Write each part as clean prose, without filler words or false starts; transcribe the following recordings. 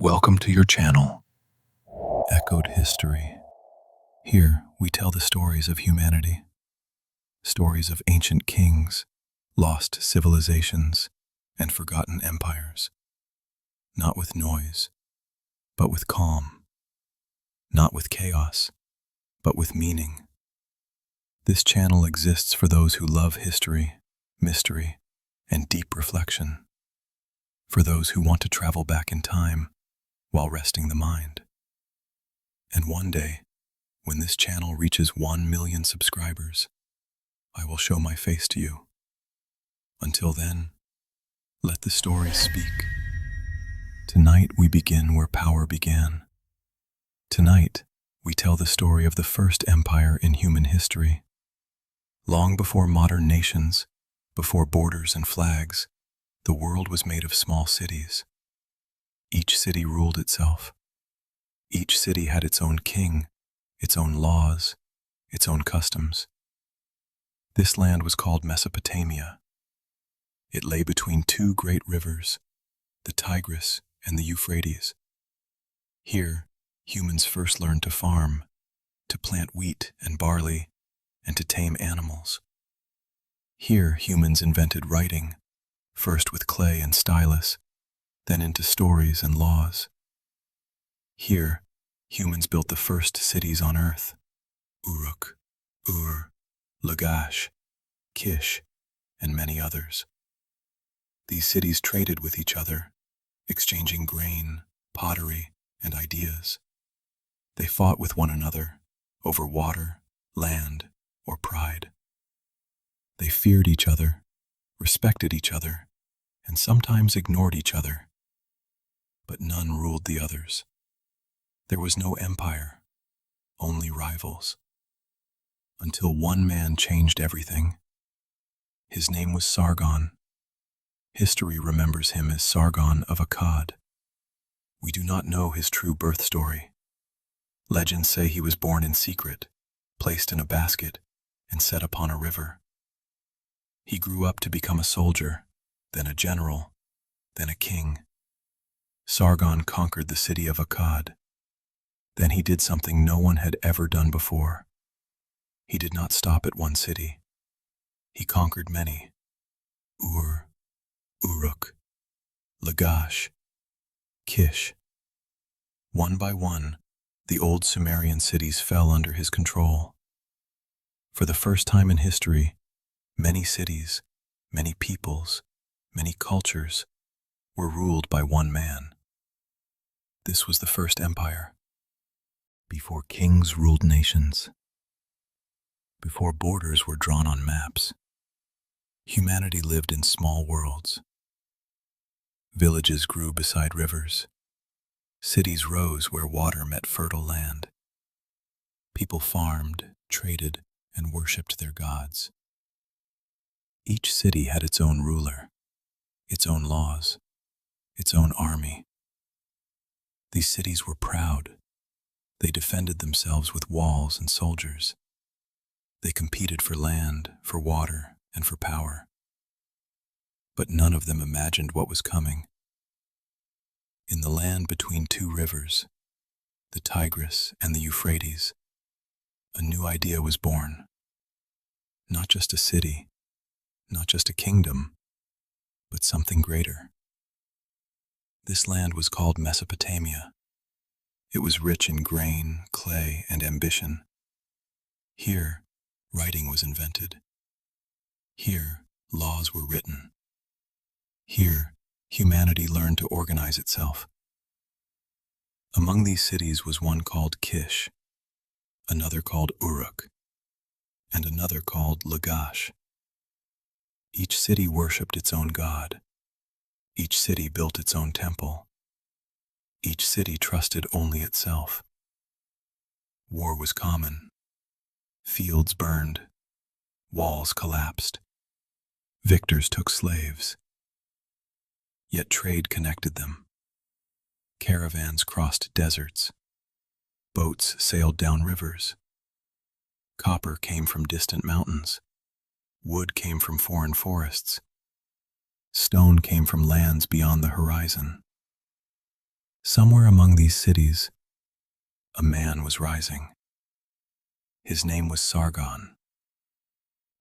Welcome to your channel, Echoed History. Here, we tell the stories of humanity, stories of ancient kings, lost civilizations, and forgotten empires. Not with noise, but with calm. Not with chaos, but with meaning. This channel exists for those who love history, mystery, and deep reflection. For those who want to travel back in time while resting the mind. And one day, when this channel reaches 1 million subscribers, I will show my face to you. Until then, let the stories speak. Tonight we begin where power began. Tonight, we tell the story of the first empire in human history. Long before modern nations, before borders and flags, the world was made of small cities. Each city ruled itself. Each city had its own king, its own laws, its own customs. This land was called Mesopotamia. It lay between two great rivers, the Tigris and the Euphrates. Here, humans first learned to farm, to plant wheat and barley, and to tame animals. Here, humans invented writing, first with clay and stylus, then into stories and laws. Here, humans built the first cities on earth: Uruk, Ur, Lagash, Kish, and many others. These cities traded with each other, exchanging grain, pottery, and ideas. They fought with one another over water, land, or pride. They feared each other, respected each other, and sometimes ignored each other. But none ruled the others. There was no empire, only rivals. Until one man changed everything. His name was Sargon. History remembers him as Sargon of Akkad. We do not know his true birth story. Legends say he was born in secret, placed in a basket, and set upon a river. He grew up to become a soldier, then a general, then a king. Sargon conquered the city of Akkad. Then he did something no one had ever done before. He did not stop at one city. He conquered many: Ur, Uruk, Lagash, Kish. One by one, the old Sumerian cities fell under his control. For the first time in history, many cities, many peoples, many cultures were ruled by one man. This was the first empire. Before kings ruled nations, before borders were drawn on maps, humanity lived in small worlds. Villages grew beside rivers. Cities rose where water met fertile land. People farmed, traded, and worshipped their gods. Each city had its own ruler, its own laws, its own army. These cities were proud. They defended themselves with walls and soldiers. They competed for land, for water, and for power. But none of them imagined what was coming. In the land between two rivers, the Tigris and the Euphrates, a new idea was born. Not just a city, not just a kingdom, but something greater. This land was called Mesopotamia. It was rich in grain, clay, and ambition. Here, writing was invented. Here, laws were written. Here, humanity learned to organize itself. Among these cities was one called Kish, another called Uruk, and another called Lagash. Each city worshipped its own god. Each city built its own temple. Each city trusted only itself. War was common. Fields burned. Walls collapsed. Victors took slaves. Yet trade connected them. Caravans crossed deserts. Boats sailed down rivers. Copper came from distant mountains. Wood came from foreign forests. Stone came from lands beyond the horizon. Somewhere among these cities, a man was rising. His name was Sargon.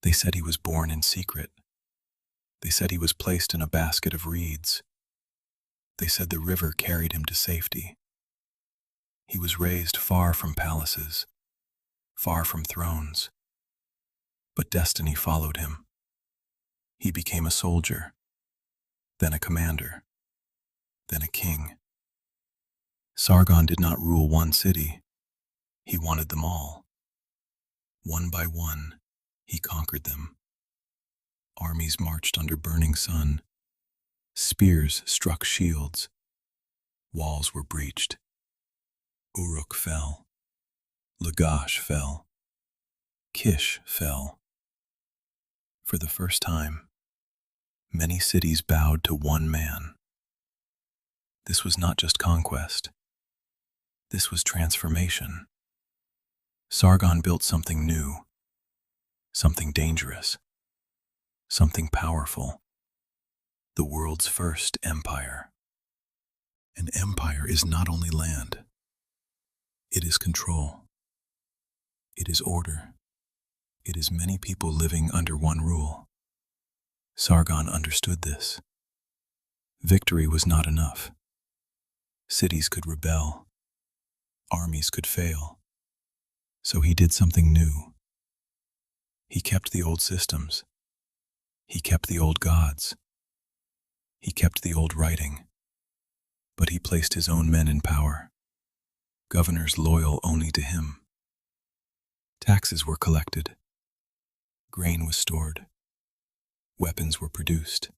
They said he was born in secret. They said he was placed in a basket of reeds. They said the river carried him to safety. He was raised far from palaces, far from thrones. But destiny followed him. He became a soldier, then a commander, then a king. Sargon did not rule one city. He wanted them all. One by one, he conquered them. Armies marched under burning sun. Spears struck shields. Walls were breached. Uruk fell. Lagash fell. Kish fell. For the first time, many cities bowed to one man. This was not just conquest. This was transformation. Sargon built something new, something dangerous, something powerful. The world's first empire. An empire is not only land. It is control. It is order. It is many people living under one rule. Sargon understood this. Victory was not enough. Cities could rebel. Armies could fail. So he did something new. He kept the old systems. He kept the old gods. He kept the old writing. But he placed his own men in power, governors loyal only to him. Taxes were collected. Grain was stored. Weapons were produced.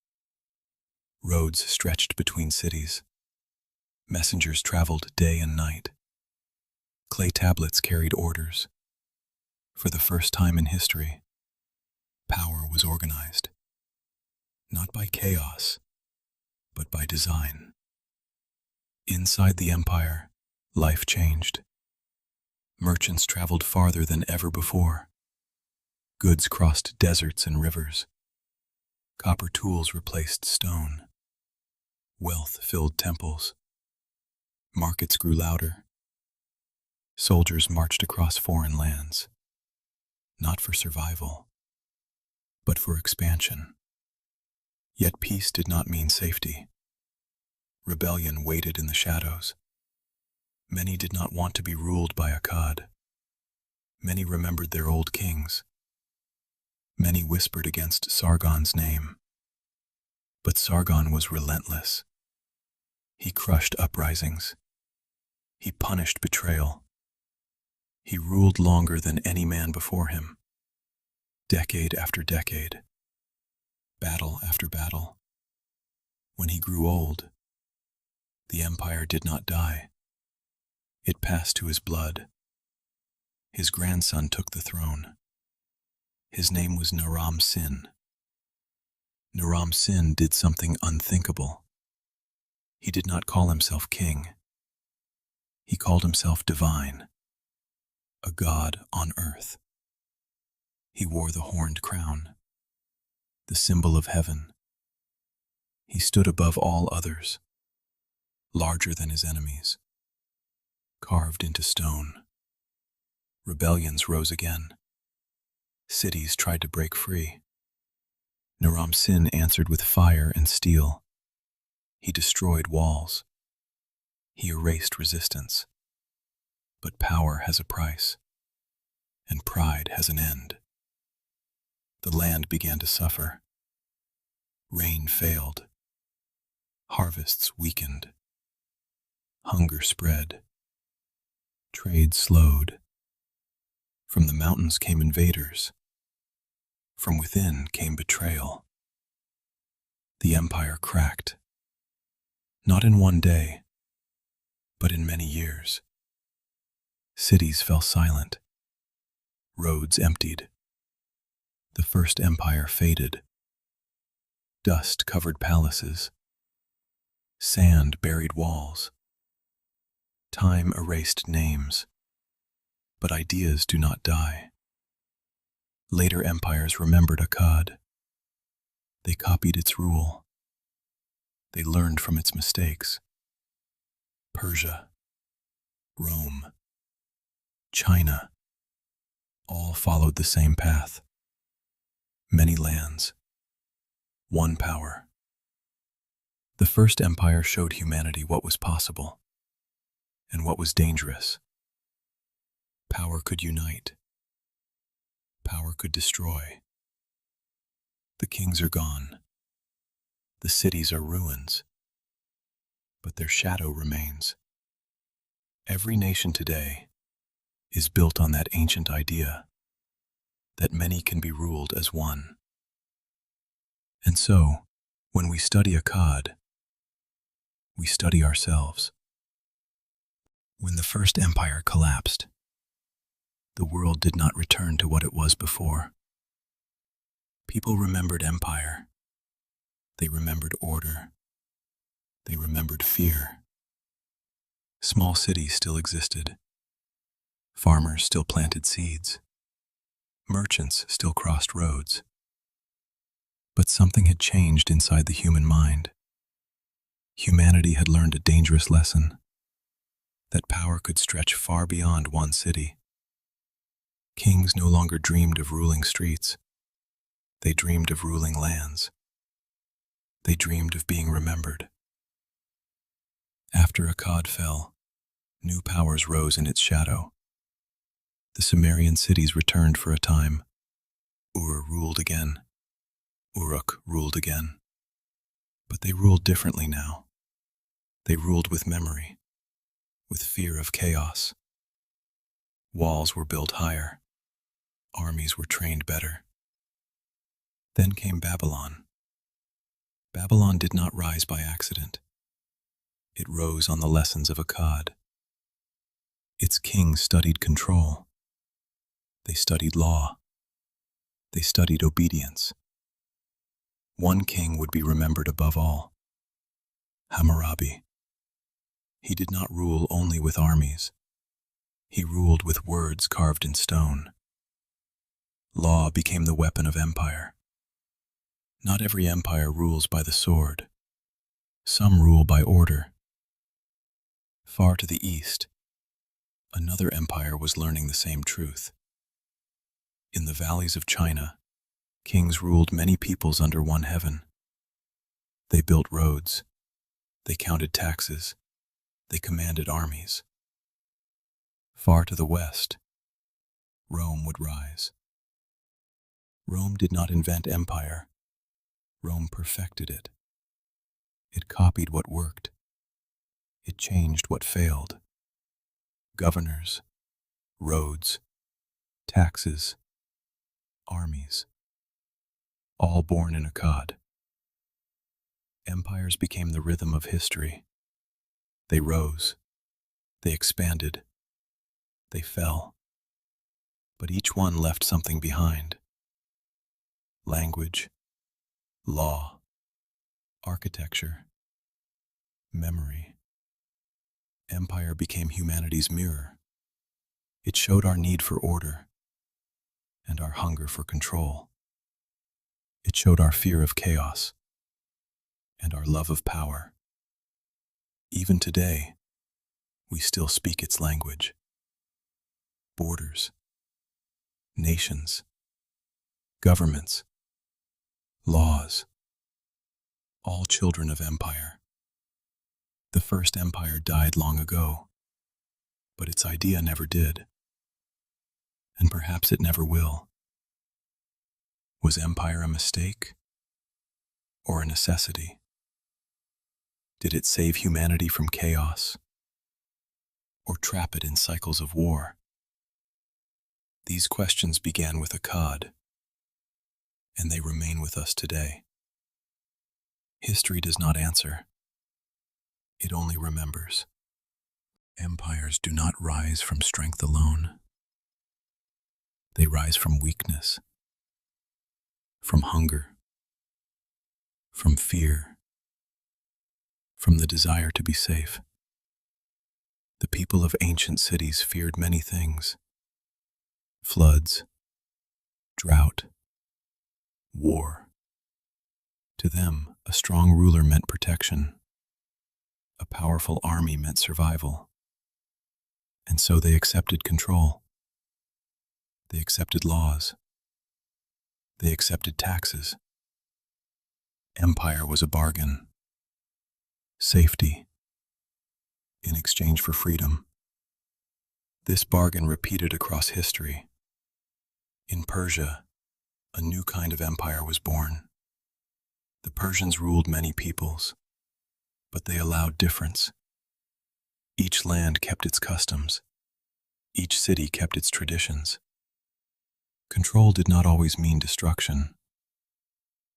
Roads stretched between cities. Messengers traveled day and night. Clay tablets carried orders. For the first time in history, power was organized. Not by chaos, but by design. Inside the empire, life changed. Merchants traveled farther than ever before. Goods crossed deserts and rivers. Copper tools replaced stone. Wealth filled temples. Markets grew louder. Soldiers marched across foreign lands, not for survival, but for expansion. Yet peace did not mean safety. Rebellion waited in the shadows. Many did not want to be ruled by Akkad. Many remembered their old kings. Many whispered against Sargon's name. But Sargon was relentless. He crushed uprisings. He punished betrayal. He ruled longer than any man before him. Decade after decade. Battle after battle. When he grew old, the empire did not die. It passed to his blood. His grandson took the throne. His name was Naram-Sin. Naram-Sin did something unthinkable. He did not call himself king. He called himself divine, a god on earth. He wore the horned crown, the symbol of heaven. He stood above all others, larger than his enemies, carved into stone. Rebellions rose again. Cities tried to break free. Naram-Sin answered with fire and steel. He destroyed walls. He erased resistance. But power has a price, and pride has an end. The land began to suffer. Rain failed. Harvests weakened. Hunger spread. Trade slowed. From the mountains came invaders. From within came betrayal. The empire cracked. Not in one day, but in many years. Cities fell silent. Roads emptied. The first empire faded. Dust covered palaces. Sand buried walls. Time erased names. But ideas do not die. Later empires remembered Akkad. They copied its rule. They learned from its mistakes. Persia, Rome, China, all followed the same path. Many lands, one power. The first empire showed humanity what was possible and what was dangerous. Power could unite. Power could destroy. The kings are gone. The cities are ruins. But their shadow remains. Every nation today is built on that ancient idea that many can be ruled as one. And so, when we study Akkad, we study ourselves. When the first empire collapsed, the world did not return to what it was before. People remembered empire. They remembered order. They remembered fear. Small cities still existed. Farmers still planted seeds. Merchants still crossed roads. But something had changed inside the human mind. Humanity had learned a dangerous lesson, that power could stretch far beyond one city. Kings no longer dreamed of ruling streets. They dreamed of ruling lands. They dreamed of being remembered. After Akkad fell, new powers rose in its shadow. The Sumerian cities returned for a time. Ur ruled again. Uruk ruled again. But they ruled differently now. They ruled with memory, with fear of chaos. Walls were built higher. Armies were trained better. Then came Babylon. Babylon did not rise by accident. It rose on the lessons of Akkad. Its kings studied control. They studied law. They studied obedience. One king would be remembered above all: Hammurabi. He did not rule only with armies. He ruled with words carved in stone. Law became the weapon of empire. Not every empire rules by the sword. Some rule by order. Far to the east, another empire was learning the same truth. In the valleys of China, kings ruled many peoples under one heaven. They built roads. They counted taxes. They commanded armies. Far to the west, Rome would rise. Rome did not invent empire. Rome perfected it. It copied what worked. It changed what failed. Governors, roads, taxes, armies, all born in Akkad. Empires became the rhythm of history. They rose, they expanded, they fell. But each one left something behind. Language, law, architecture, memory. Empire became humanity's mirror. It showed our need for order and our hunger for control. It showed our fear of chaos and our love of power. Even today, we still speak its language. Borders, nations, governments, laws, all children of empire. The first empire died long ago, but its idea never did, and perhaps it never will. Was empire a mistake or a necessity? Did it save humanity from chaos or trap it in cycles of war? These questions began with Akkad, and they remain with us today. History does not answer. It only remembers. Empires do not rise from strength alone. They rise from weakness, from hunger, from fear, from the desire to be safe. The people of ancient cities feared many things: floods, drought, war. To them, a strong ruler meant protection. A powerful army meant survival. And so they accepted control. They accepted laws. They accepted taxes. Empire was a bargain. Safety in exchange for freedom. This bargain repeated across history. In Persia, a new kind of empire was born. The Persians ruled many peoples, but they allowed difference. Each land kept its customs. Each city kept its traditions. Control did not always mean destruction.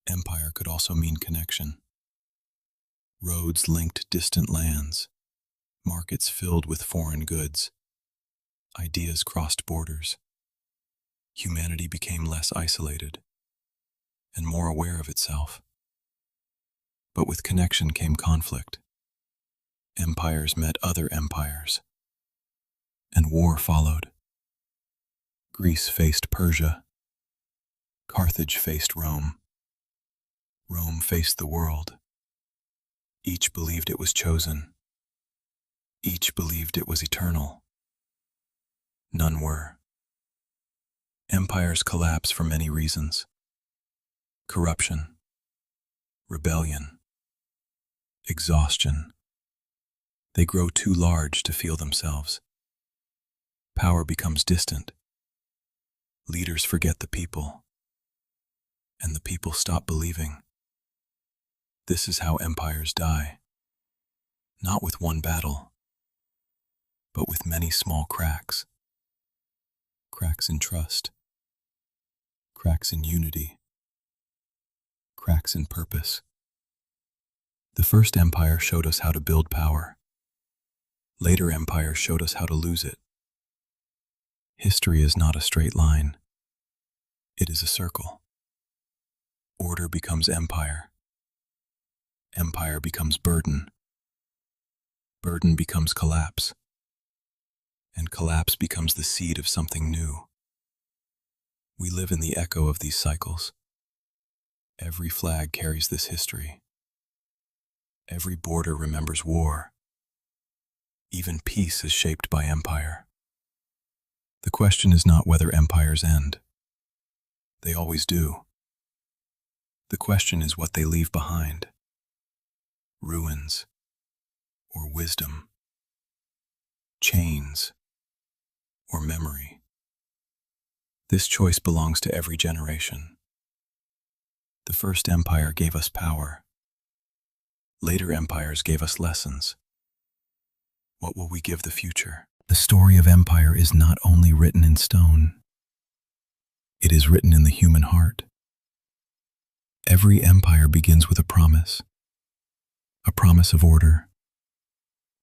Empire could also mean connection. Roads linked distant lands. Markets filled with foreign goods. Ideas crossed borders. Humanity became less isolated and more aware of itself. But with connection came conflict. Empires met other empires, and war followed. Greece faced Persia. Carthage faced Rome. Rome faced the world. Each believed it was chosen. Each believed it was eternal. None were. Empires collapse for many reasons. Corruption, rebellion, exhaustion. They grow too large to feel themselves. Power becomes distant. Leaders forget the people, and the people stop believing. This is how empires die, not with one battle, but with many small cracks. Cracks in trust, cracks in unity, cracks in purpose. The first empire showed us how to build power. Later empires showed us how to lose it. History is not a straight line. It is a circle. Order becomes empire. Empire becomes burden. Burden becomes collapse. And collapse becomes the seed of something new. We live in the echo of these cycles. Every flag carries this history. Every border remembers war. Even peace is shaped by empire. The question is not whether empires end. They always do. The question is what they leave behind. Ruins or wisdom. Chains or memory. This choice belongs to every generation. The first empire gave us power. Later empires gave us lessons. What will we give the future? The story of empire is not only written in stone. It is written in the human heart. Every empire begins with a promise of order,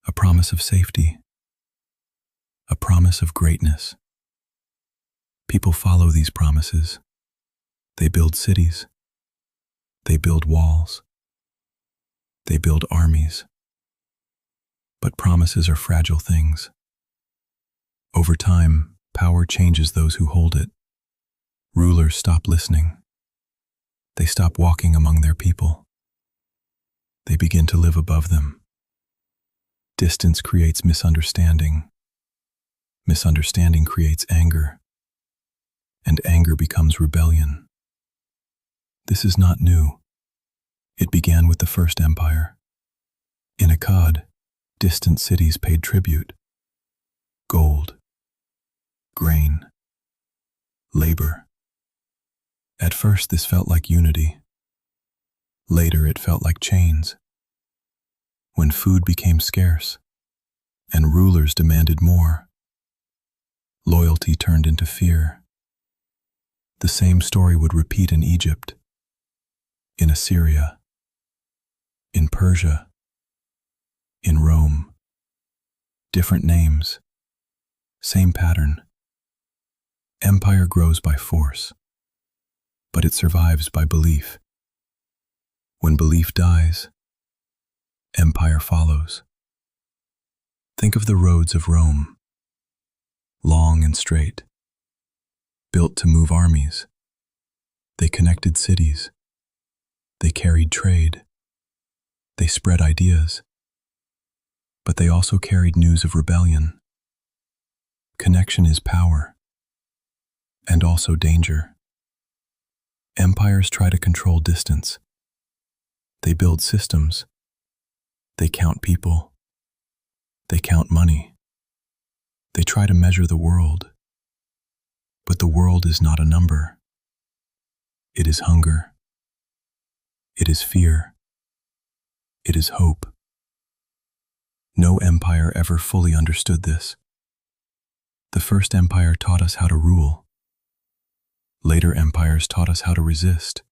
a promise of safety, a promise of greatness. People follow these promises. They build cities. They build walls. They build armies. But promises are fragile things. Over time, power changes those who hold it. Rulers stop listening. They stop walking among their people. They begin to live above them. Distance creates misunderstanding. Misunderstanding creates anger. And anger becomes rebellion. This is not new. It began with the first empire. In Akkad, distant cities paid tribute. Gold, grain, labor. At first this felt like unity. Later it felt like chains. When food became scarce and rulers demanded more, loyalty turned into fear. The same story would repeat in Egypt, in Assyria, in Persia, in Rome. Different names, same pattern. Empire grows by force, but it survives by belief. When belief dies, empire follows. Think of the roads of Rome, long and straight, built to move armies. They connected cities. They carried trade. They spread ideas. but they also carried news of rebellion. Connection is power, and also danger. Empires try to control distance. They build systems. They count people. They count money. They try to measure the world. But the world is not a number. It is hunger. It is fear. It is hope. No empire ever fully understood this. The first empire taught us how to rule. Later empires taught us how to resist.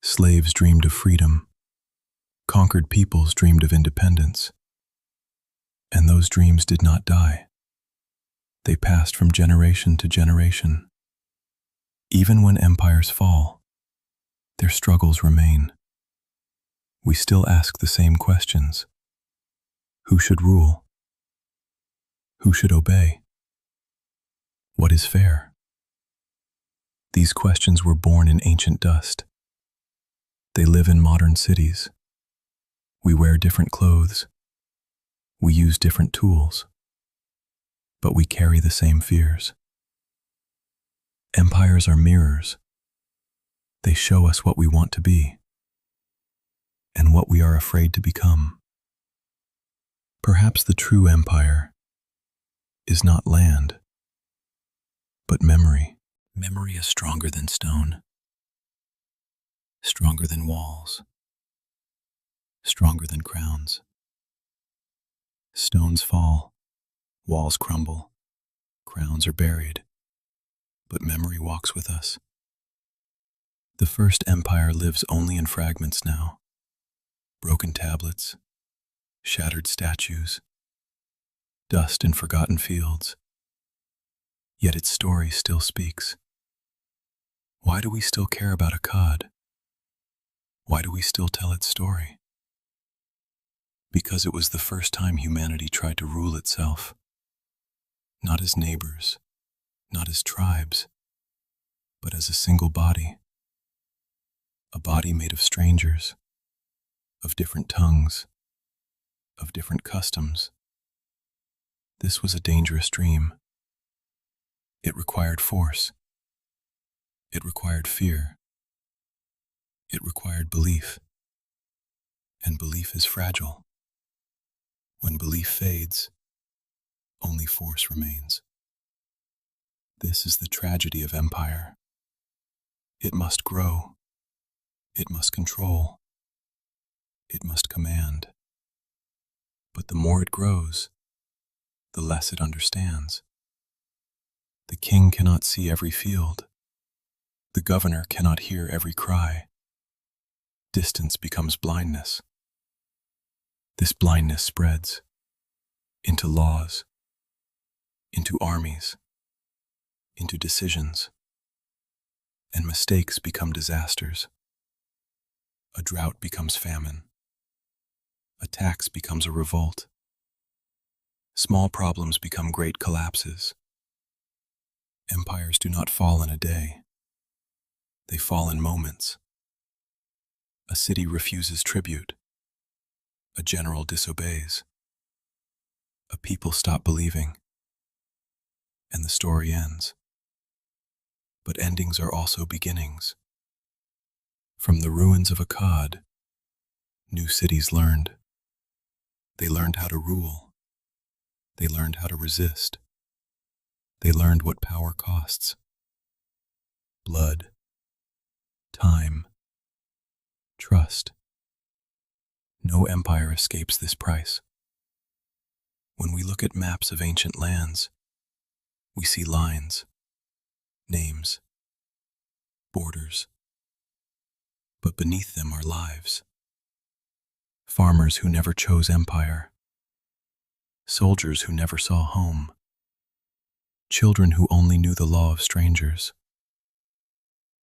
Slaves dreamed of freedom. Conquered peoples dreamed of independence. And those dreams did not die. They passed from generation to generation. Even when empires fall, their struggles remain. We still ask the same questions. Who should rule? Who should obey? What is fair? These questions were born in ancient dust. They live in modern cities. We wear different clothes. We use different tools. But we carry the same fears. Empires are mirrors. They show us what we want to be and what we are afraid to become. Perhaps the true empire is not land, but memory. Memory is stronger than stone, stronger than walls, stronger than crowns. Stones fall, walls crumble, crowns are buried, but memory walks with us. The first empire lives only in fragments now. Broken tablets, shattered statues, dust in forgotten fields. Yet its story still speaks. Why do we still care about Akkad? Why do we still tell its story? Because it was the first time humanity tried to rule itself. Not as neighbors, not as tribes, but as a single body. A body made of strangers, of different tongues, of different customs. This was a dangerous dream. It required force. It required fear. It required belief. And belief is fragile. When belief fades, only force remains. This is the tragedy of empire. It must grow. It must control. It must command. But the more it grows, the less it understands. The king cannot see every field. The governor cannot hear every cry. Distance becomes blindness. This blindness spreads into laws, into armies, into decisions, and mistakes become disasters. A drought becomes famine. A tax becomes a revolt. Small problems become great collapses. Empires do not fall in a day. They fall in moments. A city refuses tribute. A general disobeys. A people stop believing. And the story ends. But endings are also beginnings. From the ruins of Akkad, new cities learned. They learned how to rule. They learned how to resist. They learned what power costs. Blood, time, trust. No empire escapes this price. When we look at maps of ancient lands, we see lines, names, borders. But beneath them are lives. Farmers who never chose empire. Soldiers who never saw home. Children who only knew the law of strangers.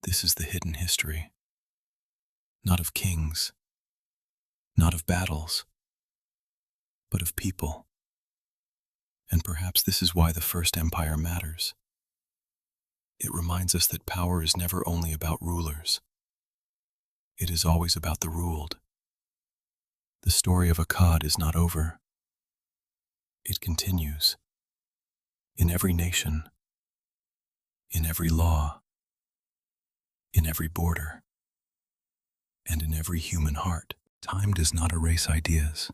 This is the hidden history. Not of kings, not of battles, but of people. And perhaps this is why the first empire matters. It reminds us that power is never only about rulers. It is always about the ruled. The story of Akkad is not over. It continues in every nation, in every law, in every border, and in every human heart. Time does not erase ideas.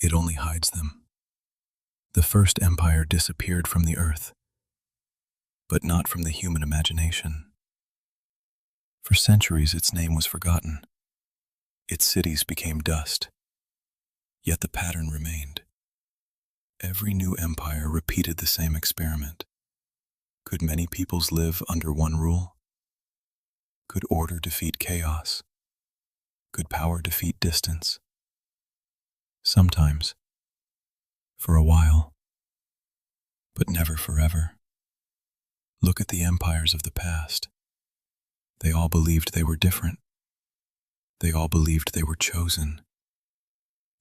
It only hides them. The first empire disappeared from the earth, but not from the human imagination. For centuries, its name was forgotten. Its cities became dust, yet the pattern remained. Every new empire repeated the same experiment. Could many peoples live under one rule? Could order defeat chaos? Could power defeat distance? Sometimes, for a while, but never forever. Look at the empires of the past. They all believed they were different. They all believed they were chosen.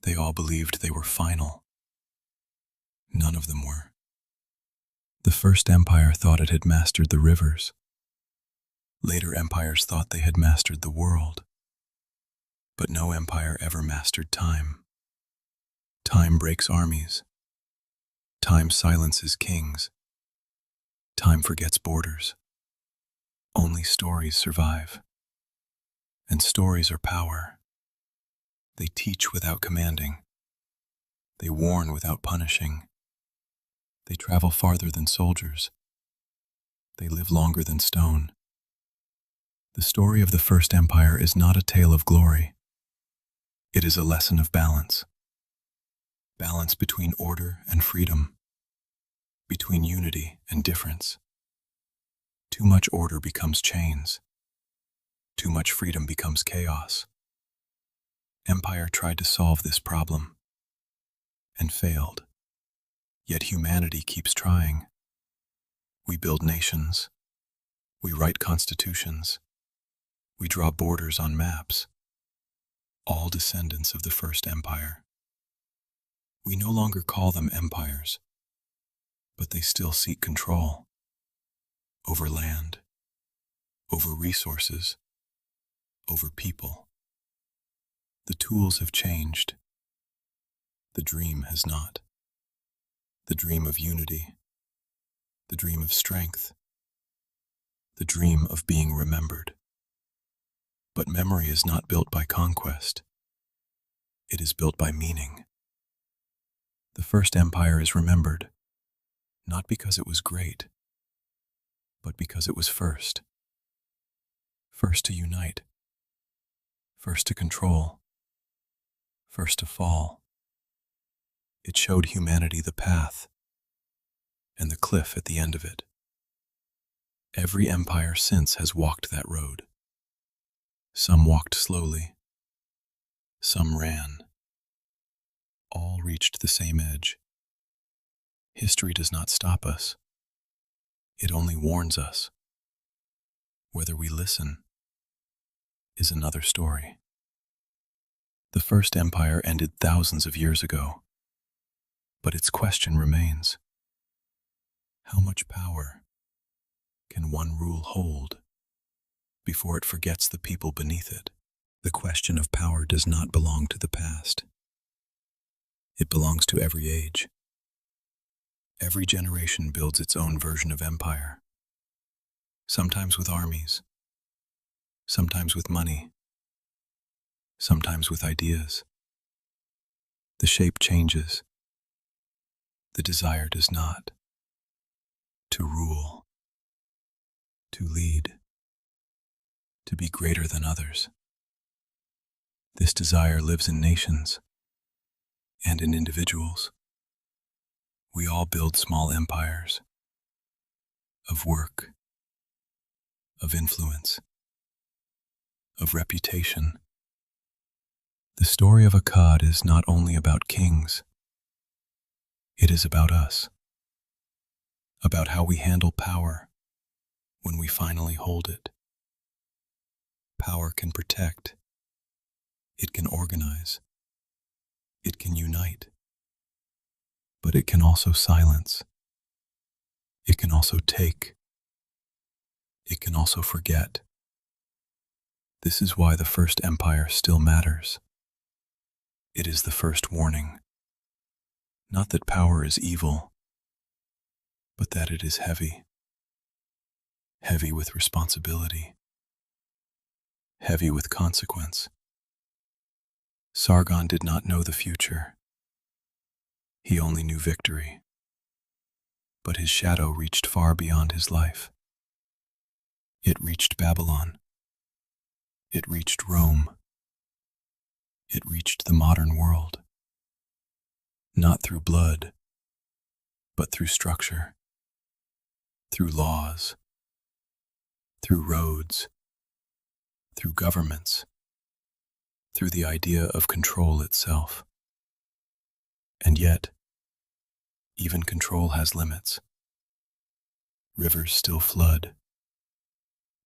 They all believed they were final. None of them were. The first empire thought it had mastered the rivers. Later empires thought they had mastered the world. But no empire ever mastered time. Time breaks armies. Time silences kings. Time forgets borders. Only stories survive. And stories are power. They teach without commanding. They warn without punishing. They travel farther than soldiers. They live longer than stone. The story of the first empire is not a tale of glory. It is a lesson of balance. Balance between order and freedom. Between unity and difference. Too much order becomes chains. Too much freedom becomes chaos. Empire tried to solve this problem and failed. Yet humanity keeps trying. We build nations. We write constitutions. We draw borders on maps. All descendants of the first empire. We no longer call them empires, but they still seek control over land, over resources, over people. The tools have changed. The dream has not. The dream of unity, the dream of strength, the dream of being remembered. But memory is not built by conquest. It is built by meaning. The first empire is remembered, not because it was great, but because it was first. First to unite, first to control, first to fall. It showed humanity the path and the cliff at the end of it. Every empire since has walked that road. Some walked slowly. Some ran. All reached the same edge. History does not stop us. It only warns us. Whether we listen is another story. The first empire ended thousands of years ago. But its question remains. How much power can one rule hold before it forgets the people beneath it? The question of power does not belong to the past. It belongs to every age. Every generation builds its own version of empire. Sometimes with armies, sometimes with money, sometimes with ideas. The shape changes. The desire does not. To rule, to lead, to be greater than others. This desire lives in nations and in individuals. We all build small empires of work, of influence, of reputation. The story of Akkad is not only about kings. It is about us, about how we handle power when we finally hold it. Power can protect, it can organize, it can unite, but it can also silence, it can also take, it can also forget. This is why the first empire still matters. It is the first warning. Not that power is evil, but that it is heavy. Heavy with responsibility. Heavy with consequence. Sargon did not know the future. He only knew victory. But his shadow reached far beyond his life. It reached Babylon. It reached Rome. It reached the modern world. Not through blood, but through structure, through laws, through roads, through governments, through the idea of control itself. And yet, even control has limits. Rivers still flood.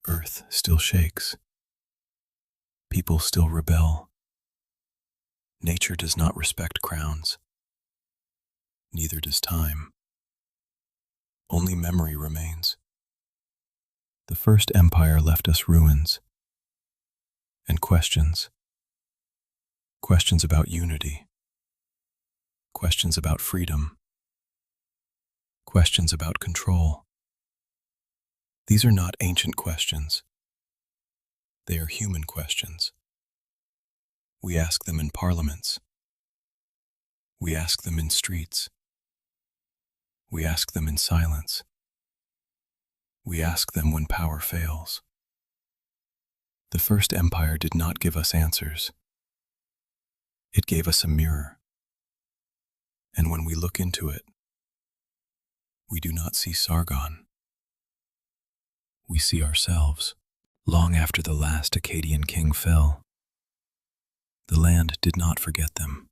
Earth still shakes. People still rebel. Nature does not respect crowns. Neither does time. Only memory remains. The first empire left us ruins and questions. Questions about unity. Questions about freedom. Questions about control. These are not ancient questions. They are human questions. We ask them in parliaments. We ask them in streets. We ask them in silence. We ask them when power fails. The first empire did not give us answers. It gave us a mirror. And when we look into it, we do not see Sargon. We see ourselves. Long after the last Akkadian king fell, the land did not forget them.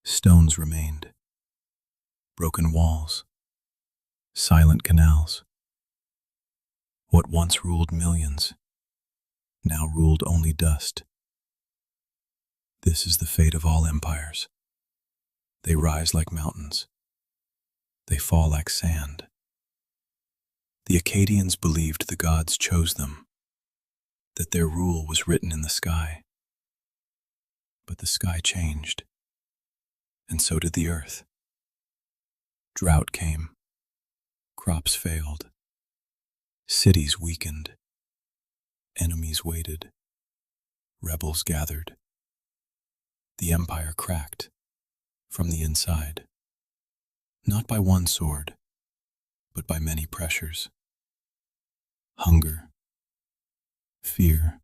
Stones remained, broken walls, silent canals. What once ruled millions now ruled only dust. This is the fate of all empires. They rise like mountains. They fall like sand. The Akkadians believed the gods chose them, that their rule was written in the sky. But the sky changed, and so did the earth. Drought came, crops failed, cities weakened, enemies waited, rebels gathered. The empire cracked from the inside, not by one sword, but by many pressures. Hunger, fear,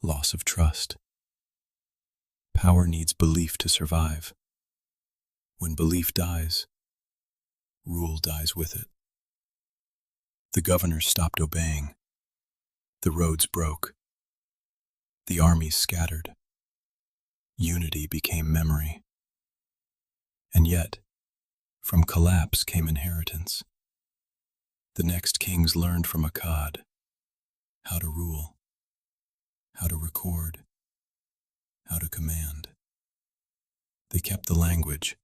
loss of trust. Power needs belief to survive. When belief dies, rule dies with it. The governors stopped obeying. The roads broke. The armies scattered. Unity became memory. And yet, from collapse came inheritance. The next kings learned from Akkad how to rule, how to record, how to command. They kept the language.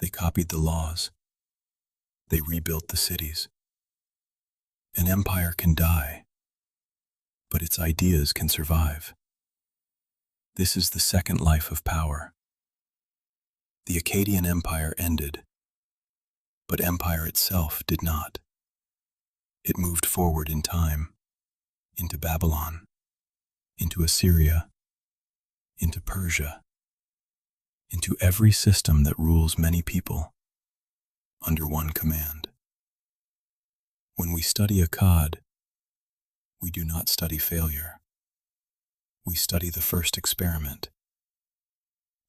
They copied the laws. They rebuilt the cities. An empire can die, but its ideas can survive. This is the second life of power. The Akkadian Empire ended, but empire itself did not. It moved forward in time, into Babylon, into Assyria, into Persia, into every system that rules many people under one command. When we study Akkad, we do not study failure. We study the first experiment,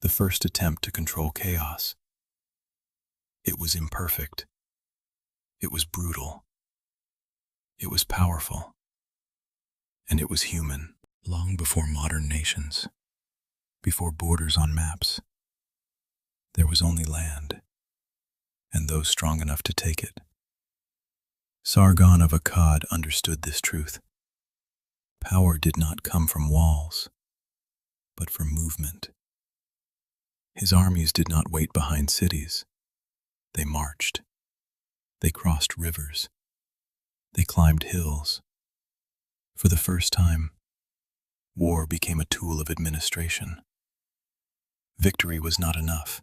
the first attempt to control chaos. It was imperfect. It was brutal. It was powerful. And it was human. Long before modern nations, before borders on maps, there was only land, and those strong enough to take it. Sargon of Akkad understood this truth. Power did not come from walls, but from movement. His armies did not wait behind cities. They marched. They crossed rivers. They climbed hills. For the first time, war became a tool of administration. Victory was not enough.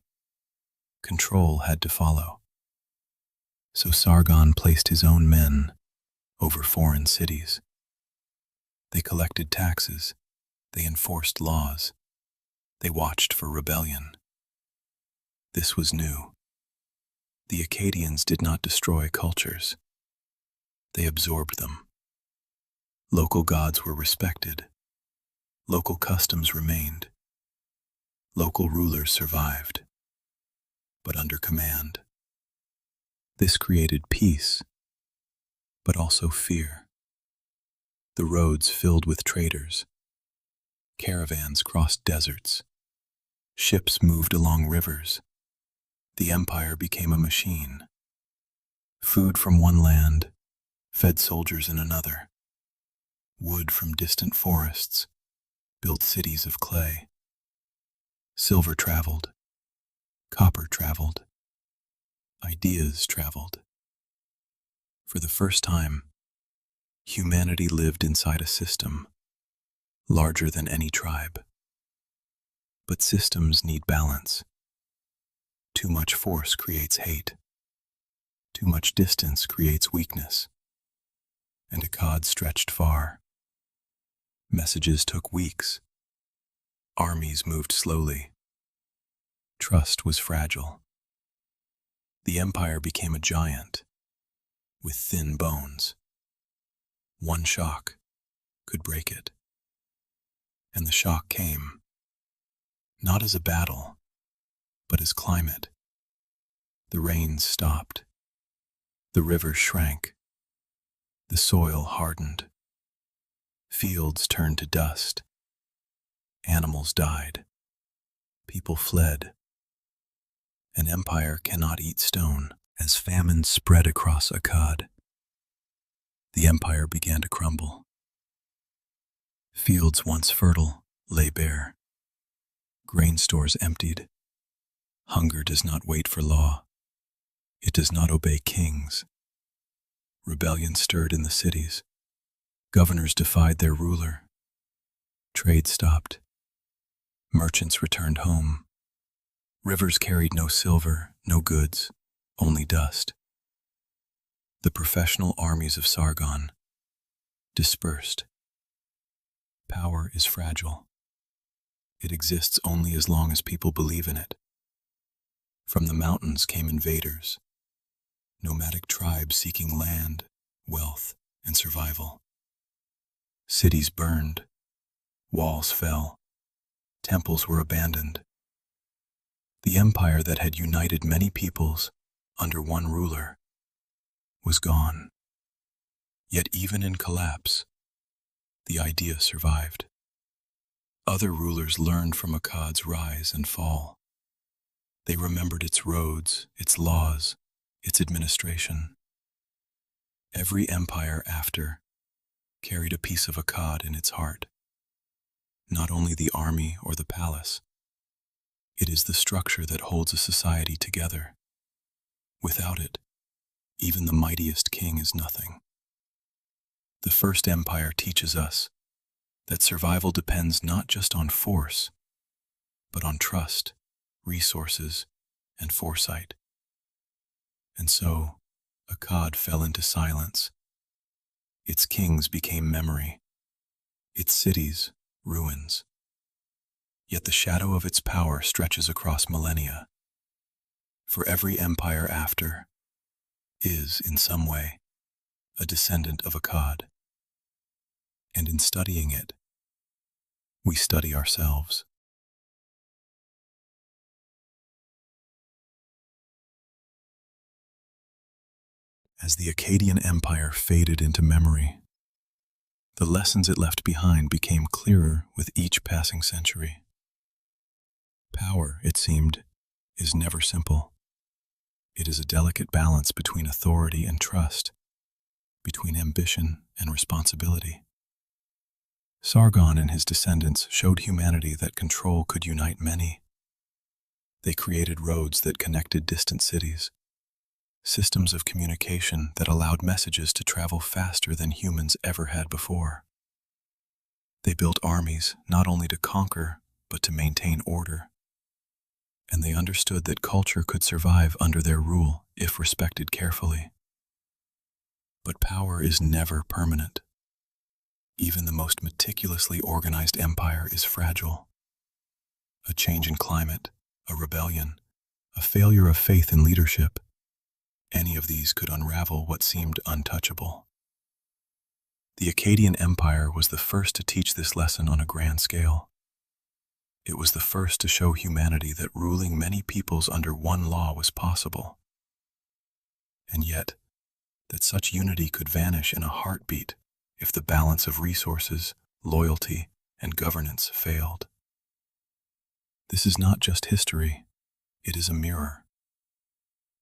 Control had to follow. So Sargon placed his own men over foreign cities. They collected taxes, they enforced laws, they watched for rebellion. This was new. The Akkadians did not destroy cultures. They absorbed them. Local gods were respected. Local customs remained. Local rulers survived, but under command. This created peace, but also fear. The roads filled with traders. Caravans crossed deserts. Ships moved along rivers. The empire became a machine. Food from one land fed soldiers in another. Wood from distant forests built cities of clay. Silver traveled. Copper traveled. Ideas traveled. For the first time, humanity lived inside a system larger than any tribe. But systems need balance. Too much force creates hate. Too much distance creates weakness. And Akkad stretched far. Messages took weeks. Armies moved slowly. Trust was fragile. The empire became a giant with thin bones. One shock could break it. And the shock came, not as a battle, but as climate. The rains stopped. The rivers shrank. The soil hardened. Fields turned to dust. Animals died. People fled. An empire cannot eat stone. As famine spread across Akkad, the empire began to crumble. Fields once fertile lay bare. Grain stores emptied. Hunger does not wait for law. It does not obey kings. Rebellion stirred in the cities. Governors defied their ruler. Trade stopped. Merchants returned home. Rivers carried no silver, no goods, only dust. The professional armies of Sargon dispersed. Power is fragile. It exists only as long as people believe in it. From the mountains came invaders, nomadic tribes seeking land, wealth, and survival. Cities burned, walls fell, temples were abandoned. The empire that had united many peoples under one ruler was gone. Yet even in collapse, the idea survived. Other rulers learned from Akkad's rise and fall. They remembered its roads, its laws, its administration. Every empire after carried a piece of Akkad in its heart. Not only the army or the palace, it is the structure that holds a society together. Without it, even the mightiest king is nothing. The First Empire teaches us that survival depends not just on force, but on trust, resources, and foresight. And so, Akkad fell into silence. Its kings became memory, its cities, ruins. Yet the shadow of its power stretches across millennia. For every empire after is, in some way, a descendant of Akkad. And in studying it, we study ourselves. As the Akkadian Empire faded into memory, the lessons it left behind became clearer with each passing century. Power, it seemed, is never simple. It is a delicate balance between authority and trust, between ambition and responsibility. Sargon and his descendants showed humanity that control could unite many. They created roads that connected distant cities, systems of communication that allowed messages to travel faster than humans ever had before. They built armies not only to conquer, but to maintain order. and they understood that culture could survive under their rule if respected carefully. But power is never permanent. Even the most meticulously organized empire is fragile. A change in climate, a rebellion, a failure of faith in leadership, any of these could unravel what seemed untouchable. The Akkadian Empire was the first to teach this lesson on a grand scale. It was the first to show humanity that ruling many peoples under one law was possible. And yet, that such unity could vanish in a heartbeat if the balance of resources, loyalty, and governance failed. This is not just history, it is a mirror.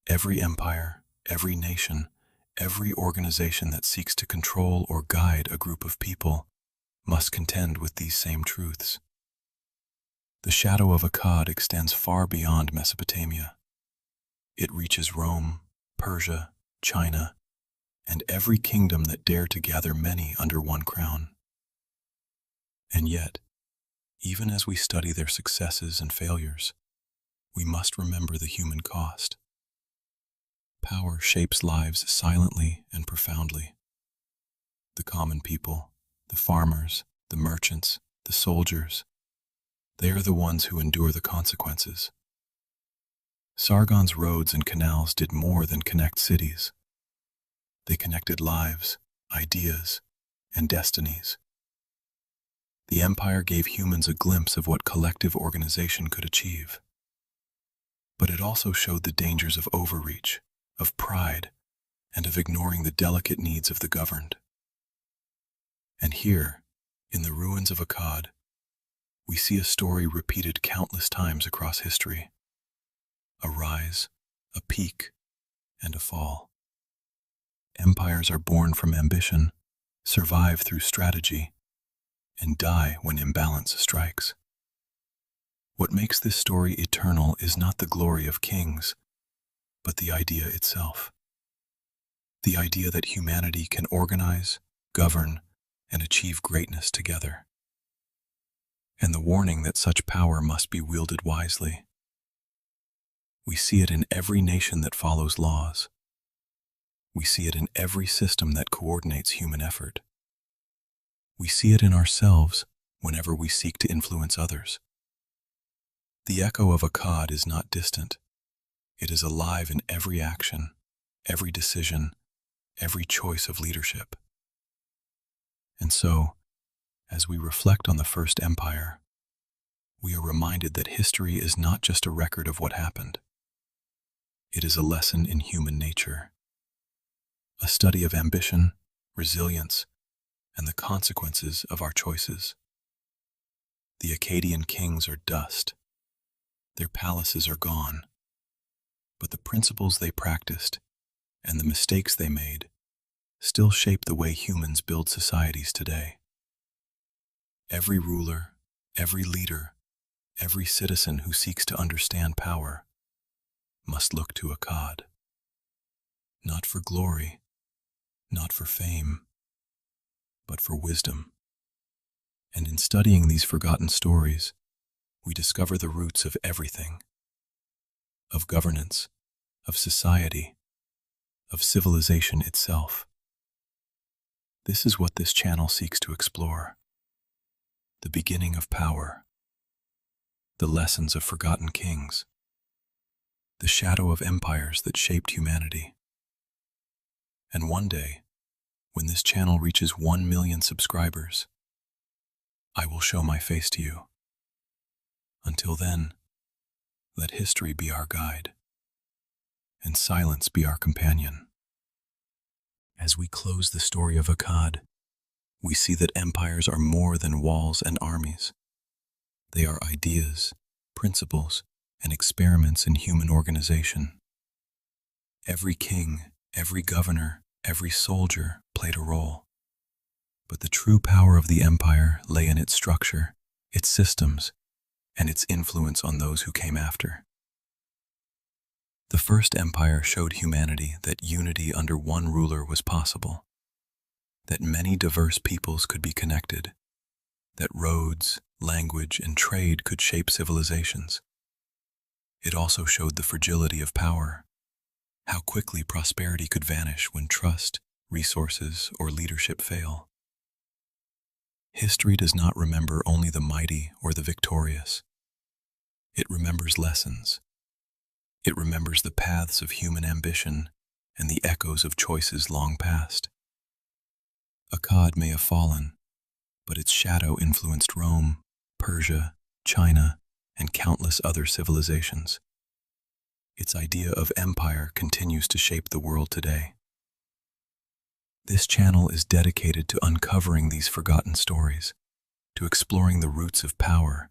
Every empire, every nation, every organization that seeks to control or guide a group of people must contend with these same truths. The shadow of Akkad extends far beyond Mesopotamia. It reaches Rome, Persia, China, and every kingdom that dared to gather many under one crown. And yet, even as we study their successes and failures, we must remember the human cost. Power shapes lives silently and profoundly. The common people, the farmers, the merchants, the soldiers, they are the ones who endure the consequences. Sargon's roads and canals did more than connect cities. They connected lives, ideas, and destinies. The empire gave humans a glimpse of what collective organization could achieve. But it also showed the dangers of overreach, of pride, and of ignoring the delicate needs of the governed. And here, in the ruins of Akkad, we see a story repeated countless times across history. A rise, a peak, and a fall. Empires are born from ambition, survive through strategy, and die when imbalance strikes. What makes this story eternal is not the glory of kings, but the idea itself. The idea that humanity can organize, govern, and achieve greatness together. And the warning that such power must be wielded wisely. We see it in every nation that follows laws. We see it in every system that coordinates human effort. We see it in ourselves whenever we seek to influence others. The echo of Akkad is not distant. It is alive in every action, every decision, every choice of leadership. And so, as we reflect on the first empire, we are reminded that history is not just a record of what happened. It is a lesson in human nature, a study of ambition, resilience, and the consequences of our choices. The Akkadian kings are dust. Their palaces are gone. But the principles they practiced and the mistakes they made still shape the way humans build societies today. Every ruler, every leader, every citizen who seeks to understand power must look to Akkad. Not for glory, not for fame, but for wisdom. And in studying these forgotten stories, we discover the roots of everything. Of governance, of society, of civilization itself. This is what this channel seeks to explore. The beginning of power, the lessons of forgotten kings, the shadow of empires that shaped humanity. And one day, when this channel reaches 1 million subscribers, I will show my face to you. Until then, let history be our guide, and silence be our companion. As we close the story of Akkad, we see that empires are more than walls and armies. They are ideas, principles, and experiments in human organization. Every king, every governor, every soldier played a role. But the true power of the empire lay in its structure, its systems, and its influence on those who came after. The first empire showed humanity that unity under one ruler was possible, that many diverse peoples could be connected, that roads, language, and trade could shape civilizations. It also showed the fragility of power, how quickly prosperity could vanish when trust, resources, or leadership fail. History does not remember only the mighty or the victorious. It remembers lessons. It remembers the paths of human ambition and the echoes of choices long past. Akkad may have fallen, but its shadow influenced Rome, Persia, China, and countless other civilizations. Its idea of empire continues to shape the world today. This channel is dedicated to uncovering these forgotten stories, to exploring the roots of power,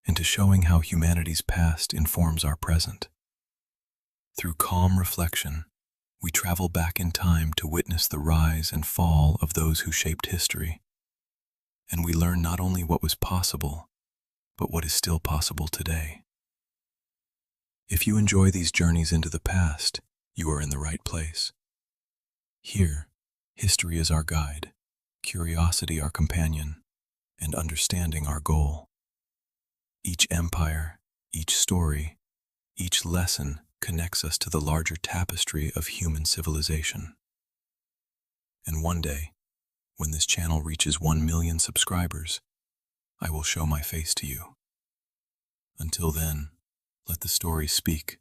and to showing how humanity's past informs our present. Through calm reflection, we travel back in time to witness the rise and fall of those who shaped history, and we learn not only what was possible, but what is still possible today. If you enjoy these journeys into the past, you are in the right place. Here, history is our guide, curiosity our companion, and understanding our goal. Each empire, each story, each lesson connects us to the larger tapestry of human civilization. And one day, when this channel reaches 1 million subscribers, I will show my face to you. Until then, let the stories speak.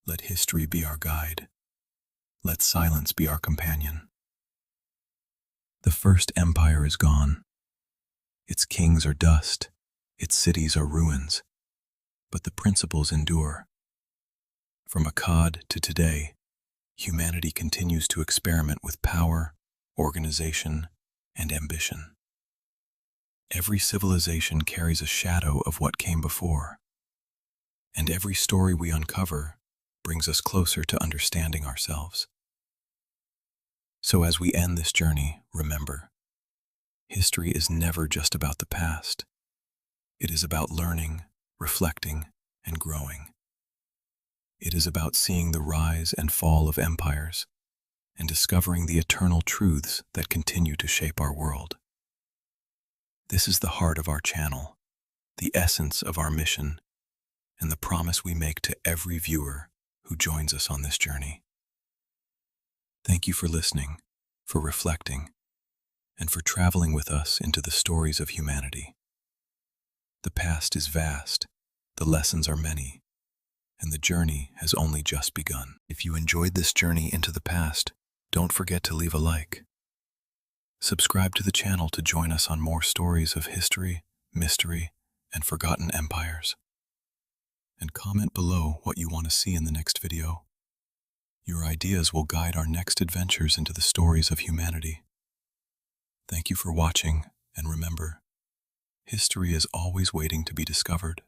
Let history be our guide. Let silence be our companion. The first empire is gone. Its kings are dust, its cities are ruins, but the principles endure. From Akkad to today, humanity continues to experiment with power, organization, and ambition. Every civilization carries a shadow of what came before, and every story we uncover brings us closer to understanding ourselves. So as we end this journey, remember, history is never just about the past. It is about learning, reflecting, and growing. It is about seeing the rise and fall of empires and discovering the eternal truths that continue to shape our world. This is the heart of our channel, the essence of our mission, and the promise we make to every viewer who joins us on this journey. Thank you for listening, for reflecting, and for traveling with us into the stories of humanity. The past is vast, the lessons are many, and the journey has only just begun. If you enjoyed this journey into the past, don't forget to leave a like. Subscribe to the channel to join us on more stories of history, mystery, and forgotten empires. And comment below what you want to see in the next video. Your ideas will guide our next adventures into the stories of humanity. Thank you for watching, and remember, history is always waiting to be discovered.